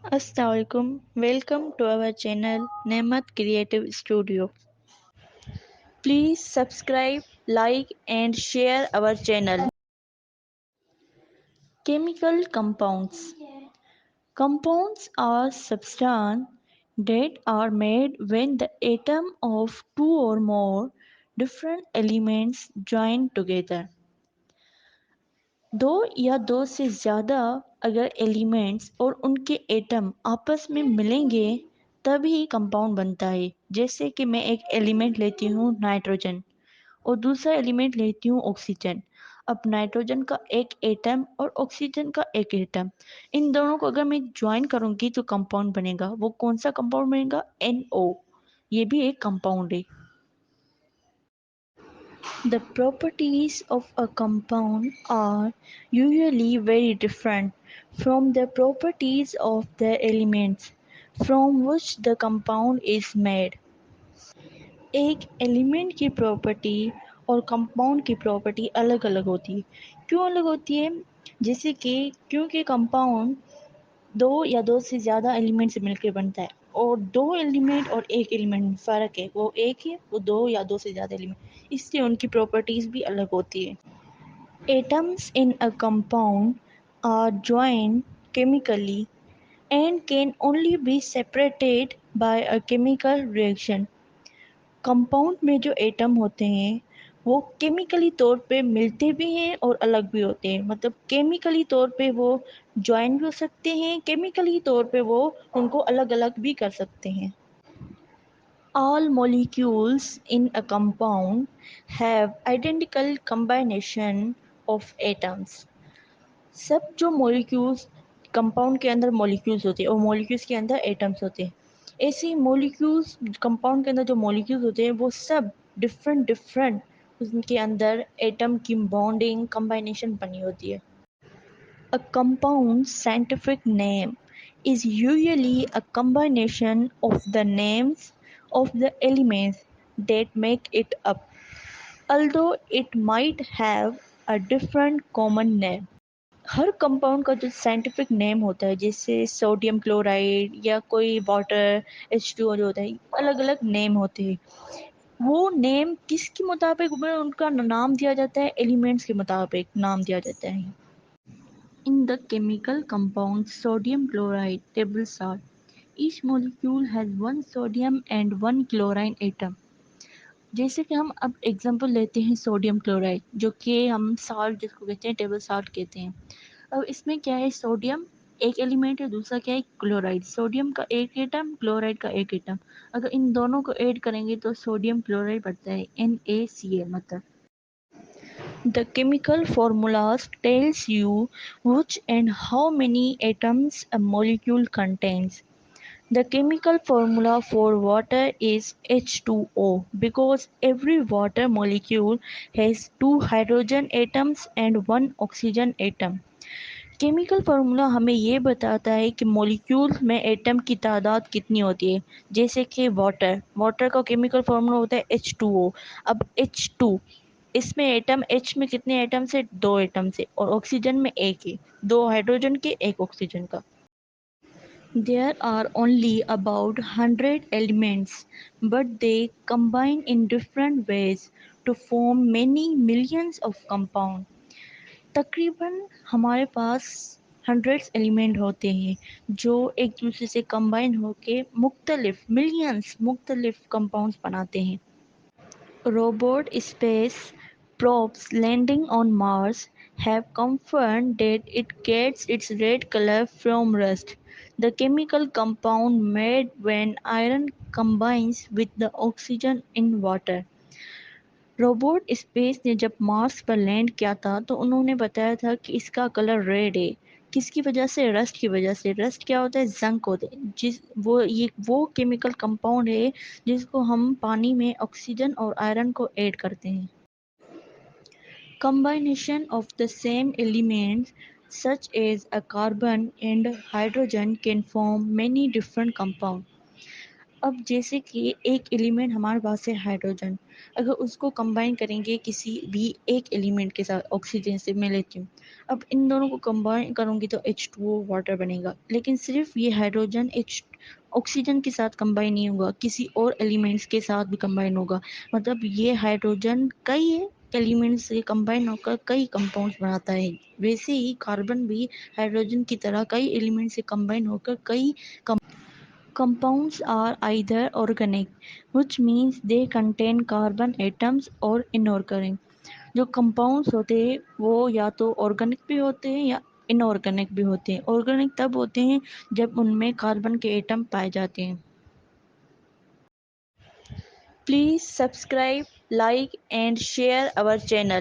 Assalamualaikum. Welcome to our channel Nemat Creative Studio. Please subscribe, like and share our channel. Chemical compounds. Compounds are substances that are made when the atom of two or more different elements join together. दो या दो से ज़्यादा अगर elements और उनके atom आपस में मिलेंगे तभी कंपाउंड बनता है। जैसे कि मैं एक एलिमेंट लेती हूँ नाइट्रोजन और दूसरा एलिमेंट लेती हूँ ऑक्सीजन। अब नाइट्रोजन का एक एटम और ऑक्सीजन का एक एटम, इन दोनों को अगर मैं ज्वाइन करूँगी तो कंपाउंड बनेगा। वो कौन सा कंपाउंड बनेगा? NO। ये भी एक कंपाउंड है। The properties of a compound are usually very different from the properties of the elements from which the compound is made. एक एलिमेंट की प्रॉपर्टी और कंपाउंड की प्रॉपर्टी अलग अलग होती है। क्यों अलग होती है? जैसे कि क्योंकि कंपाउंड दो या दो से ज़्यादा एलिमेंट से मिलकर बनता है और दो एलिमेंट और एक एलिमेंट में फ़र्क है। वो एक है, वो दो या दो से ज़्यादा एलिमेंट, इसलिए उनकी प्रॉपर्टीज़ भी अलग होती है। Atoms in a compound are joined chemically and can only be separated by a chemical reaction. Compound में जो एटम होते हैं वो केमिकली तौर पे मिलते भी हैं और अलग भी होते हैं। मतलब केमिकली तौर पे वो ज्वाइन भी हो सकते हैं, केमिकली तौर पे वो उनको अलग अलग भी कर सकते हैं। All molecules in a compound have identical combination of atoms. सब जो मॉलिक्यूल्स कंपाउंड के अंदर मॉलिक्यूल्स होते हैं और मॉलिक्यूल्स के अंदर एटम्स होते हैं, ऐसे ही मॉलिक्यूल्स कंपाउंड के अंदर जो मॉलिक्यूल्स होते हैं वो सब डिफरेंट डिफरेंट उनके अंदर एटम की बॉन्डिंग कम्बाइनेशन बनी होती है। A compound's scientific name is usually a combination of the names of the elements that make it up, although it might have a different common name. Her compound का जो scientific name होता है, जैसे sodium chloride या कोई water H2O जो होता है, अलग अलग नेम होते हैं। वो नेम किसके मुताबिक उनका नाम दिया जाता है? एलिमेंट्स के मुताबिक नाम दिया जाता है। In the chemical compound sodium chloride table salt, each molecule has one sodium and one chlorine atom. जैसे कि हम अब एग्जांपल लेते हैं सोडियम क्लोराइड, जो कि हम साल्ट जिसको कहते हैं टेबल साल्ट कहते हैं। अब इसमें क्या है? सोडियम एक एलिमेंट है, दूसरा क्या है? क्लोराइड। सोडियम का एक एटम, क्लोराइड का एक एटम। अगर इन दोनों को ऐड करेंगे तो सोडियम क्लोराइड बनता है NaCl। मतलब the chemical formulas tells you which and how many atoms a molecule contains. The chemical formula for water is H2O because every water molecule has two hydrogen atoms and one oxygen atom. Chemical formula हमें ये बताता है कि molecules में atom की तादाद कितनी होती है। जैसे कि वाटर का केमिकल फार्मूला होता है H2O। अब H2, इसमें एटम H में कितने एटम से? दो एटम से। और ऑक्सीजन में एक ही, दो हाइड्रोजन के एक ऑक्सीजन का। There are only about 100 elements, but they combine in different ways to form many millions of compounds. तकरीबन हमारे पास हंड्रेड्स एलिमेंट होते हैं जो एक दूसरे से कंबाइन होके मुख्तलिफ मिलियंस मुख्तलिफ कंपाउंड्स बनाते हैं। Robot space probes landing on Mars have confirmed that it gets its red color from rust, the chemical compound made when iron combines with the oxygen in water. Robot space ने जब Mars पर land किया था तो उन्होंने बताया था कि इसका कलर रेड है। किसकी वजह से? रस्ट की वजह से। रस्ट क्या होता है? जंक होता है। वो केमिकल कंपाउंड है जिसको हम पानी में ऑक्सीजन और आयरन को ऐड करते हैं। Combination of the same elements such as a carbon and hydrogen can form many different compounds. अब जैसे कि एक एलिमेंट हमारे पास है हाइड्रोजन, अगर उसको कंबाइन करेंगे किसी भी एक एलिमेंट के साथ, ऑक्सीजन से मैं लेती हूँ, اب ان دونوں کو کمبائن کروں گی تو H2O واٹر بنے گا، لیکن صرف یہ ہائیڈروجن آکسیجن کے ساتھ کمبائن نہیں ہوگا، کسی اور ایلیمنٹس کے ساتھ بھی کمبائن ہوگا، مطلب یہ ہائیڈروجن کئی ایلیمنٹس سے کمبائن ہو کر کئی کمپاؤنڈز بناتا ہے، ویسے ہی کاربن بھی ہائیڈروجن کی طرح کئی ایلیمنٹس سے کمبائن ہو کر کئی compounds are either organic, which means they contain carbon atoms or inorganic. جو compounds ہوتے ہیں وہ یا تو organic بھی ہوتے ہیں یا inorganic بھی ہوتے ہیں. organic تب ہوتے ہیں جب ان میں کاربن کے ایٹم پائے جاتے ہیں. Please subscribe, like and share our channel.